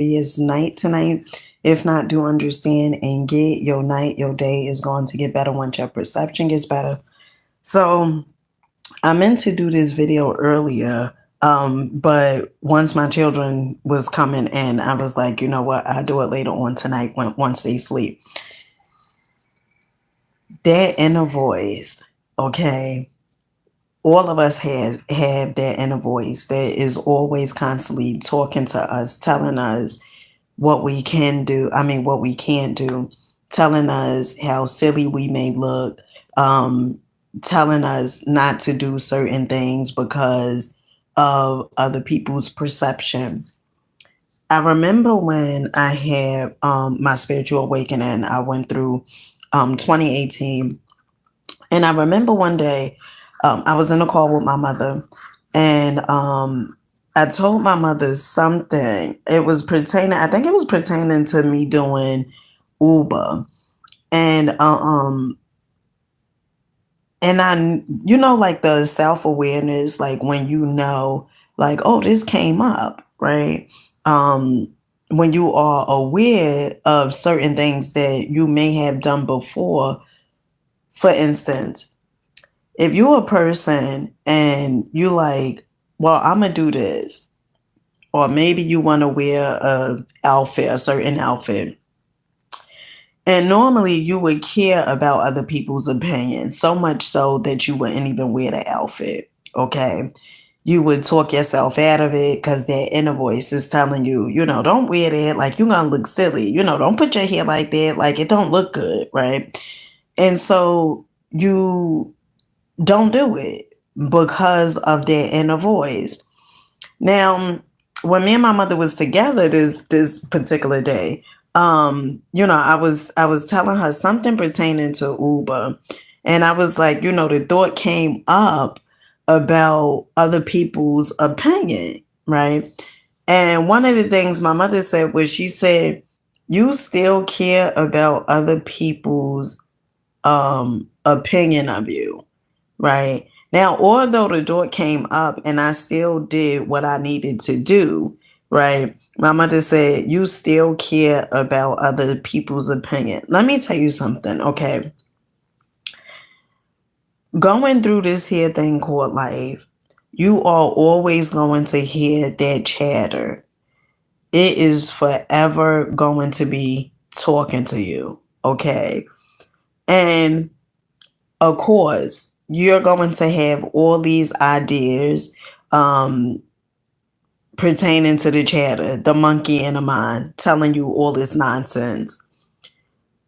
glorious night tonight. If not, do understand and get your night, your day is going to get better once your perception gets better. So I meant to do this video earlier, but once my children was coming in, I was like, you know what? I'll do it later on tonight once they sleep. That inner voice, okay? All of us have that inner voice that is always constantly talking to us, telling us what we can do. I mean, what we can't do, telling us how silly we may look, um, telling us not to do certain things because of other people's perception. I remember when I had my spiritual awakening, I went through 2018. And I remember one day I was in a call with my mother, and I told my mother something. It was pertaining, I think it was pertaining to me doing Uber. And like the self-awareness, like when you know, like, oh, this came up, right? Um, when you are aware of certain things that you may have done before, for instance, if you're a person and you like, well, I'm gonna do this, or maybe you want to wear a certain outfit, and normally you would care about other people's opinions so much so that you wouldn't even wear the outfit. Okay, you would talk yourself out of it because that inner voice is telling you, don't wear that. Like you're gonna look silly. Don't put your hair like that. Like it don't look good, right? And so you don't do it because of their inner voice. Now, when me and my mother was together this particular day, I was telling her something pertaining to Uber, and I was like, the thought came up about other people's opinion, right? And one of the things my mother said was, she said, "You still care about other people's opinion of you." Right. Now, although the door came up and I still did what I needed to do, right? My mother said, "You still care about other people's opinion." Let me tell you something, okay? Going through this here thing called life, you are always going to hear that chatter. It is forever going to be talking to you, okay? And of course, you're going to have all these ideas um, pertaining to the chatter, the monkey in the mind, telling you all this nonsense.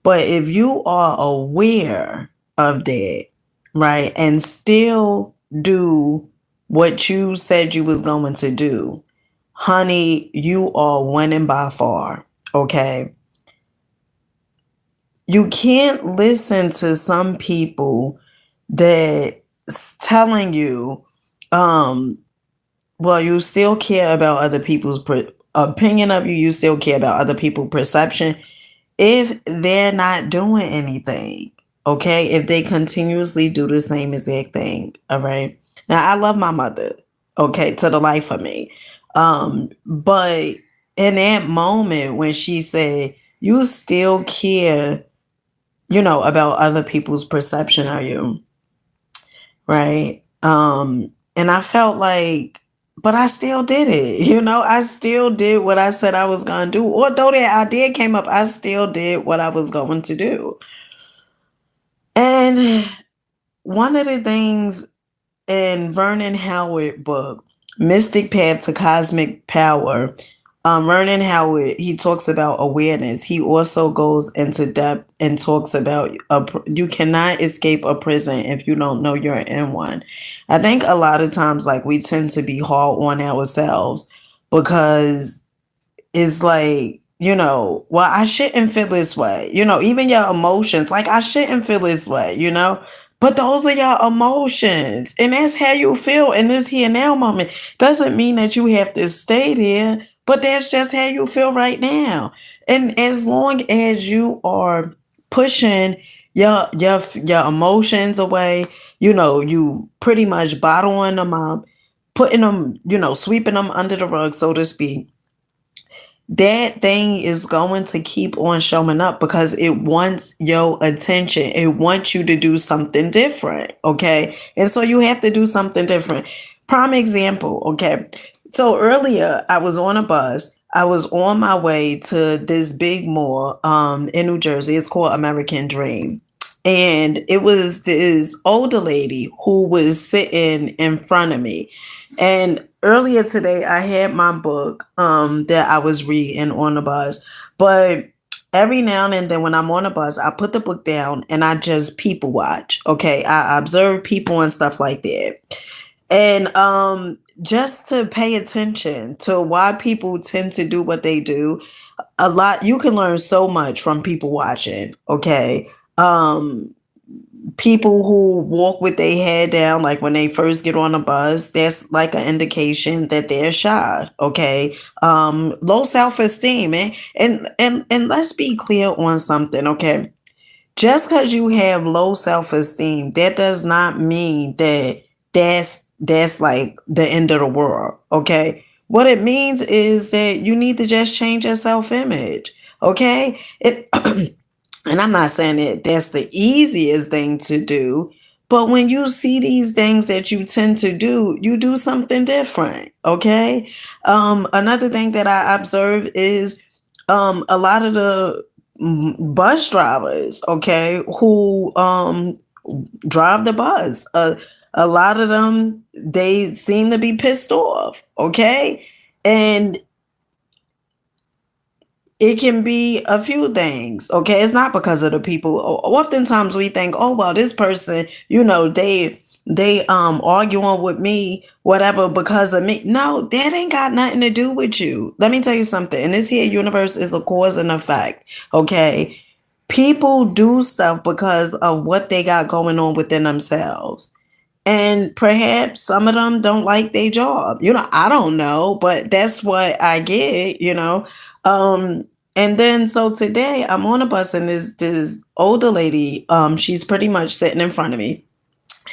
But if you are aware of that, right, and still do what you said you was going to do, honey, you are winning by far, okay? You can't listen to some people that's telling you, um, well, you still care about other people's opinion of you. You still care about other people's perception if they're not doing anything. Okay, if they continuously do the same exact thing. All right. Now, I love my mother. Okay, to the life of me. But in that moment when she said, "You still care," about other people's perception of you, right? And I felt like, but I still did it. I still did what I said I was going to do. Although that idea came up, I still did what I was going to do. And one of the things in Vernon Howard book, Mystic Path to Cosmic Power, Vernon Howard, he talks about awareness. He also goes into depth and talks about you cannot escape a prison if you don't know you're in one. I think a lot of times, like, we tend to be hard on ourselves because it's like, well, I shouldn't feel this way. Even your emotions, like, I shouldn't feel this way, but those are your emotions. And that's how you feel in this here now moment. Doesn't mean that you have to stay there, but that's just how you feel right now. And as long as you are pushing your emotions away, you pretty much bottling them up, putting them, sweeping them under the rug, so to speak, that thing is going to keep on showing up because it wants your attention. It wants you to do something different. Okay. And so you have to do something different. Prime example. Okay. So earlier I was on a bus. I was on my way to this big mall in New Jersey. It's called American Dream. And it was this older lady who was sitting in front of me. And earlier today, I had my book that I was reading on the bus. But every now and then when I'm on a bus, I put the book down and I just people watch. Okay. I observe people and stuff like that. And just to pay attention to why people tend to do what they do. A lot you can learn so much from people watching. Okay. People who walk with their head down, like when they first get on a bus, that's like an indication that they're shy. Okay. Low self-esteem. And let's be clear on something. Okay. Just because you have low self-esteem, that does not mean that that's like the end of the world. Okay. What it means is that you need to just change your self-image. Okay. It and I'm not saying that that's the easiest thing to do, but when you see these things that you tend to do, you do something different. Okay. Another thing that I observe is a lot of the bus drivers, okay, who drive the bus. A lot of them, they seem to be pissed off. Okay. And it can be a few things. Okay. It's not because of the people. Oftentimes we think, oh well, this person, they arguing with me, whatever, because of me. No, that ain't got nothing to do with you. Let me tell you something. And this here universe is a cause and effect. Okay. People do stuff because of what they got going on within themselves. And perhaps some of them don't like their job. I don't know, but that's what I get. Um, and then so today I'm on a bus and this older lady, she's pretty much sitting in front of me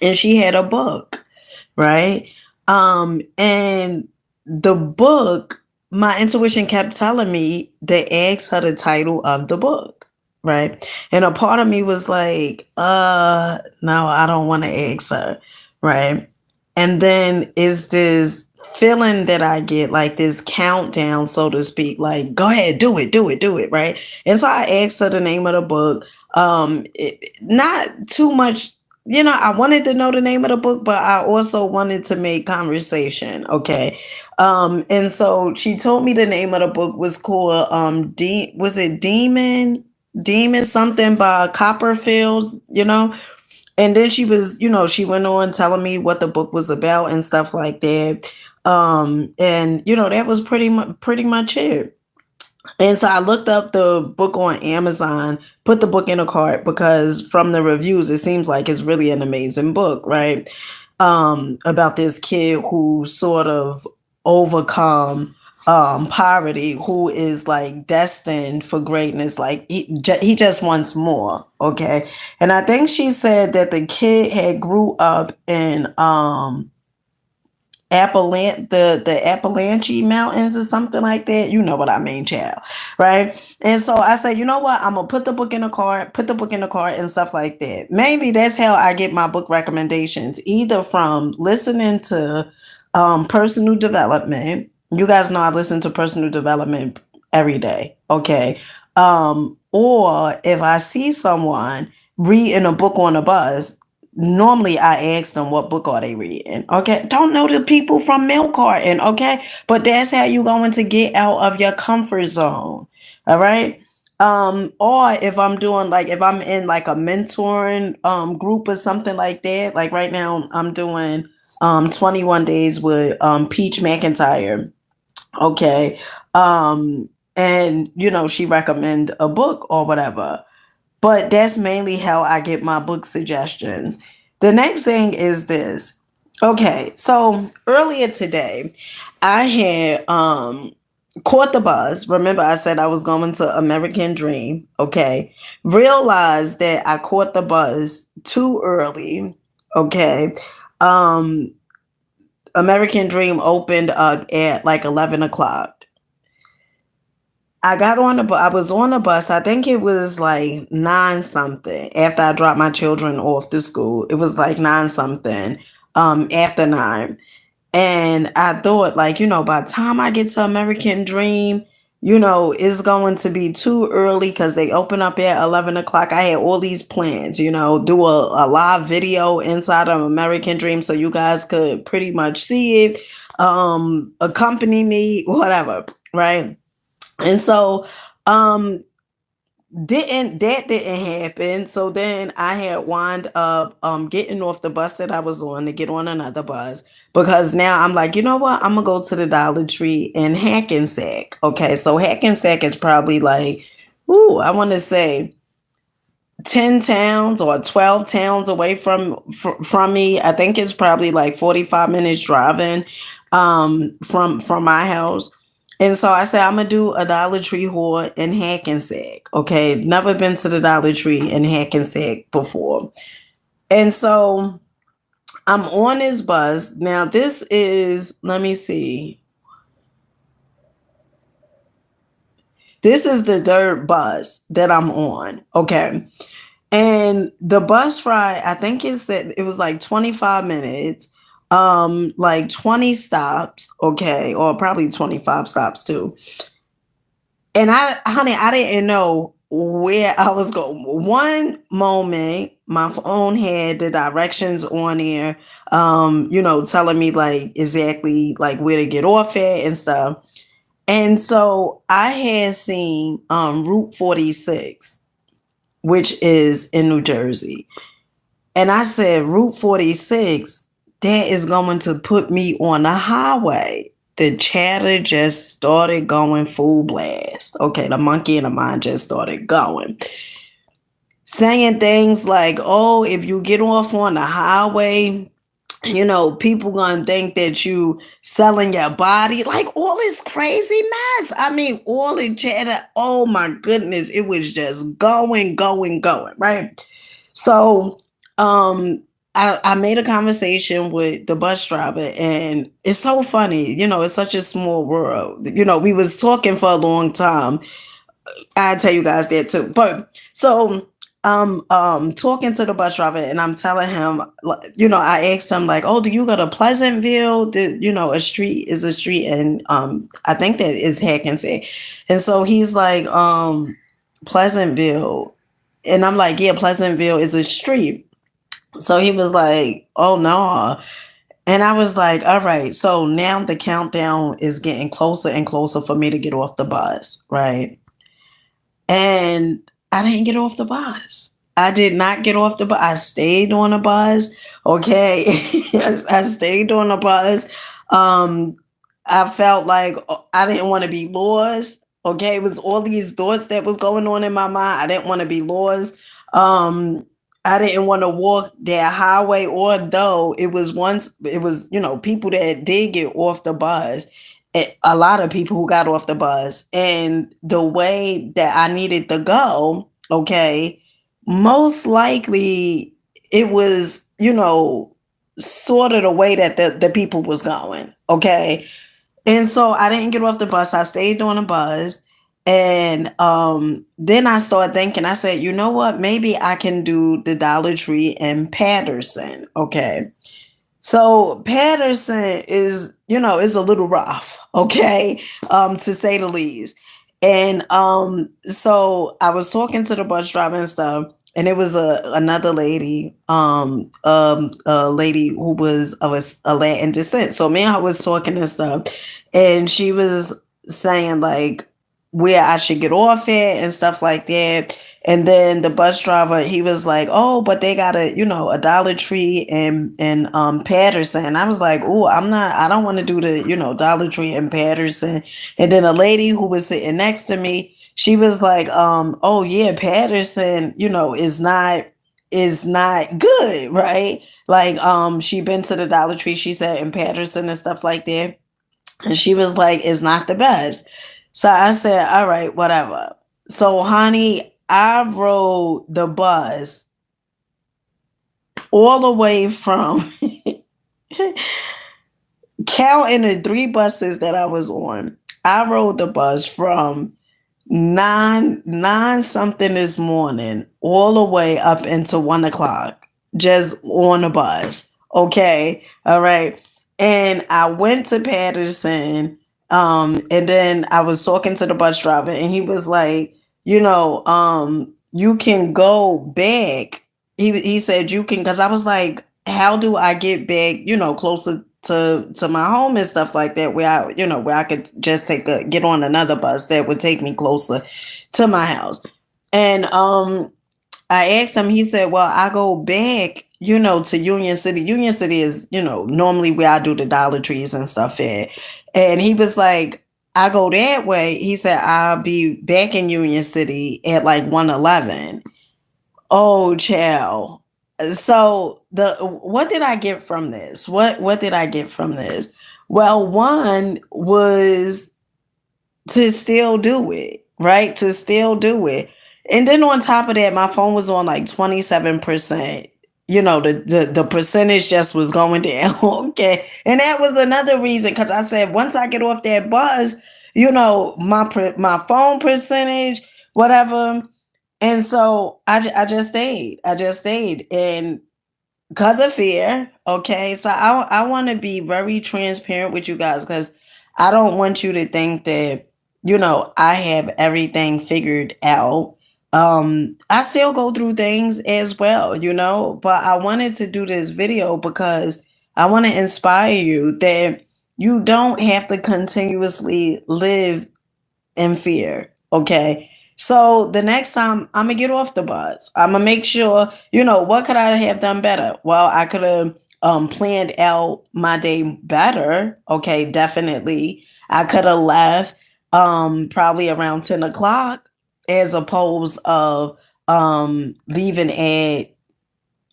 and she had a book, right? And the book, my intuition kept telling me to ask her the title of the book, right? And a part of me was like, no, I don't want to ask her, right? And then is this feeling that I get, like this countdown, so to speak, like, go ahead, do it, do it, do it, right? And so I asked her the name of the book. Not too much, I wanted to know the name of the book, but I also wanted to make conversation. Okay. And so she told me the name of the book was called was it Demon something by Copperfield. And then she went on telling me what the book was about and stuff like that. And that was pretty much it. And so I looked up the book on Amazon, put the book in a cart because from the reviews, it seems like it's really an amazing book, right? About this kid who sort of overcome poverty, who is like destined for greatness. Like he just wants more. Okay. And I think she said that the kid had grew up in the Appalachian Mountains or something like that. You know what I mean, child, right? And so I said, you know what? I'm gonna put the book in the cart, and stuff like that. Maybe that's how I get my book recommendations, either from listening to personal development. You guys know I listen to personal development every day, okay? Or if I see someone reading a book on a bus, normally I ask them what book are they reading. Okay. Don't know the people from milk carton. Okay. But that's how you going to get out of your comfort zone. All right. Or if I'm in like a mentoring group or something like that, like right now I'm doing 21 days with Peach McIntyre. Okay. And she recommend a book or whatever. But that's mainly how I get my book suggestions. The next thing is this. Okay, so earlier today, I had caught the bus. Remember, I said I was going to American Dream. Okay, realized that I caught the bus too early. Okay, um, American Dream opened up at like 11 o'clock. I got on the bus. I was on the bus. I think it was like nine something after I dropped my children off to school. It was like nine something, after nine. And I thought, like, by the time I get to American Dream, it's going to be too early because they open up at 11 o'clock. I had all these plans, do a live video inside of American Dream so you guys could pretty much see it, accompany me, whatever, right? And so, um, didn't happen. So then I had wound up getting off the bus that I was on to get on another bus because now I'm like, you know what? I'm gonna go to the Dollar Tree in Hackensack. Okay, so Hackensack is probably like, ooh, I want to say 10 towns or 12 towns away from me. I think it's probably like 45 minutes driving from my house. And so I said I'm gonna do a Dollar Tree haul in Hackensack. Okay, never been to the Dollar Tree in Hackensack before. And so I'm on this bus. Now this is, let me see. This is the third bus that I'm on. Okay. And the bus ride, I think it said it was like 25 minutes, like 20 stops, okay, or probably 25 stops too. And honey, I didn't know where I was going. One moment, my phone had the directions on there, telling me like exactly like where to get off at and stuff. And so I had seen Route 46, which is in New Jersey. And I said, Route 46, that is going to put me on the highway. The chatter just started going full blast. Okay, the monkey in the mind just started going. Saying things like, oh, if you get off on the highway, people gonna think that you selling your body, like all this crazy mess. I mean, all the chatter. Oh my goodness, it was just going, right? So, I made a conversation with the bus driver, and it's so funny. It's such a small world. We was talking for a long time. I tell you guys that too. But so talking to the bus driver and I'm telling him, I asked him like, oh, do you go to Pleasantville? A street is a street, and I think that is Hackensack. And so he's like, Pleasantville. And I'm like, yeah, Pleasantville is a street. So he was like, oh no. And I was like, all right, so now the countdown is getting closer and closer for me to get off the bus, right? And I didn't get off the bus. I did not get off the bus. I stayed on the bus. Okay. I stayed on the bus. Um, I felt like I didn't want to be lost. Okay. It was all these thoughts that was going on in my mind. I didn't want to be lost. Um, I didn't want to walk that highway, although it was, people that did get off the bus, a lot of people who got off the bus, and the way that I needed to go, okay, most likely it was, sort of the way that the people was going, okay. And so I didn't get off the bus. I stayed on the bus. And then I started thinking, I said, you know what? Maybe I can do the Dollar Tree in Patterson. Okay. So Patterson is a little rough, okay, to say the least. And so I was talking to the bus driver and stuff, and it was another lady, a lady who was of a Latin descent. So me and her was talking and stuff, and she was saying like where I should get off at and stuff like that. And then the bus driver, he was like, "Oh, but they got a Dollar Tree in Patterson." I was like, "Oh, I don't want to do the, Dollar Tree in Patterson." And then a lady who was sitting next to me, she was like, "Oh yeah, Patterson, is not good, right?" Like, she been to the Dollar Tree, she said, in Patterson and stuff like that. And she was like, "It's not the best." So I said, "All right, whatever." So, honey, I rode the bus all the way from counting the three buses that I was on. I rode the bus from nine something this morning, all the way up into 1 o'clock, just on the bus. Okay, all right. And I went to Patterson, and then I was talking to the bus driver, and he was like, you can go back. He said you can, because I was like, how do I get back, closer to my home and stuff like that, where I could just get on another bus that would take me closer to my house. And I asked him, he said, well, I go back, to Union City. Union City is, normally where I do the Dollar Trees and stuff at. And he was like, I go that way. He said, I'll be back in Union City at like 1:11. Oh, child. So what did I get from this? What did I get from this? Well, one was to still do it, right? To still do it. And then on top of that, my phone was on like 27%. The percentage just was going down. Okay. And that was another reason, because I said once I get off that bus, my phone percentage, whatever. And so I just stayed. I just stayed. And because of fear, okay? So I want to be very transparent with you guys, because I don't want you to think that, I have everything figured out. I still go through things as well, but I wanted to do this video because I want to inspire you that you don't have to continuously live in fear. Okay. So the next time I'm gonna get off the bus, I'm gonna make sure, what could I have done better? Well, I could have planned out my day better. Okay, definitely. I could have left probably around 10 o'clock, as opposed of leaving at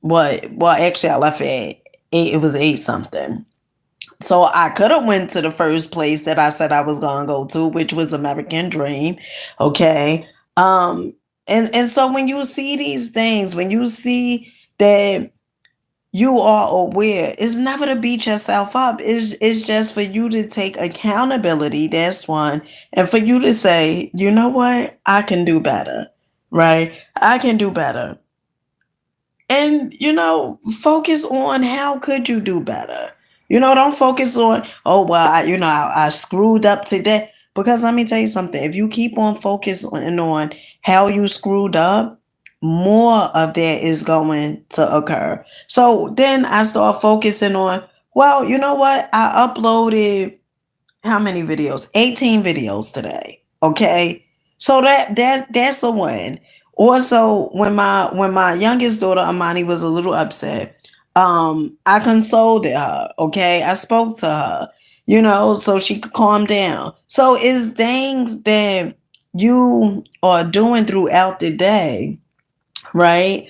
what, well, actually I left at eight, it was eight something. So I could have went to the first place that I said I was gonna go to, which was American Dream. Okay. And so when you see these things, when you see that you are aware, it's never to beat yourself up. It's just for you to take accountability. That's one. And for you to say, you know what? I can do better. Right? I can do better. And focus on how could you do better. Don't focus on, oh well, I screwed up today. Because let me tell you something, if you keep on focusing on how you screwed up, more of that is going to occur. So then I start focusing on, well, you know what, I uploaded how many videos? 18 videos today. Okay. So that's a win. Also, when my youngest daughter Amani was a little upset, I consoled her. Okay. I spoke to her, so she could calm down. So it's things that you are doing throughout the day, right?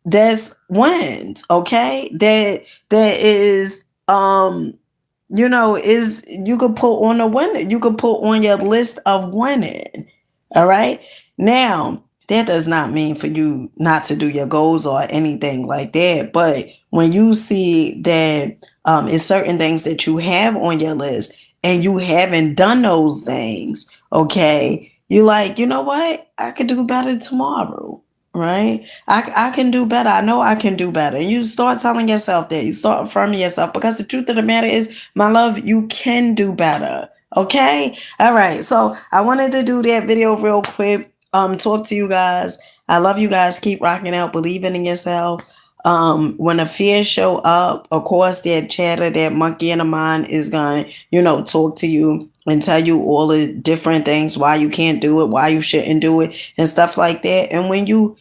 That's wins, okay? That is is, you could put on a winner. You could put on your list of winning. All right. Now, that does not mean for you not to do your goals or anything like that. But when you see that it's certain things that you have on your list and you haven't done those things, okay, you're like, you know what? I could do better tomorrow. Right? I can do better. I know I can do better. And you start telling yourself that. You start affirming yourself, because the truth of the matter is, my love, you can do better. Okay? All right. So I wanted to do that video real quick. Talk to you guys. I love you guys. Keep rocking out, believing in yourself. When the fear show up, of course, that chatter, that monkey in the mind is going, talk to you and tell you all the different things, why you can't do it, why you shouldn't do it, and stuff like that. And when you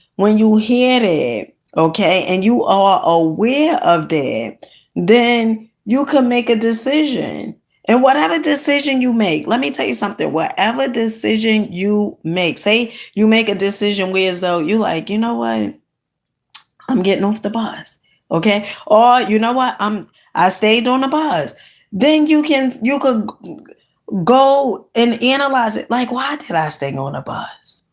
hear that, okay, and you are aware of that, then you can make a decision. And whatever decision you make, let me tell you something, whatever decision you make, say you make a decision where as though you're like, you know what? I'm getting off the bus. Okay. Or you know what? I stayed on the bus. Then you could go and analyze it. Like, why did I stay on the bus?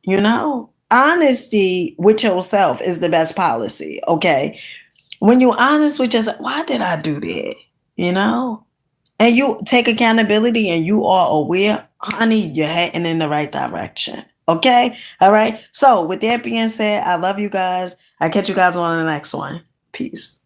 Honesty with yourself is the best policy. Okay. When you're honest with yourself, why did I do that? You know? and you take accountability and you are aware, honey, you're heading in the right direction. Okay? All right. So, with that being said, I love you guys. I catch you guys on the next one. Peace.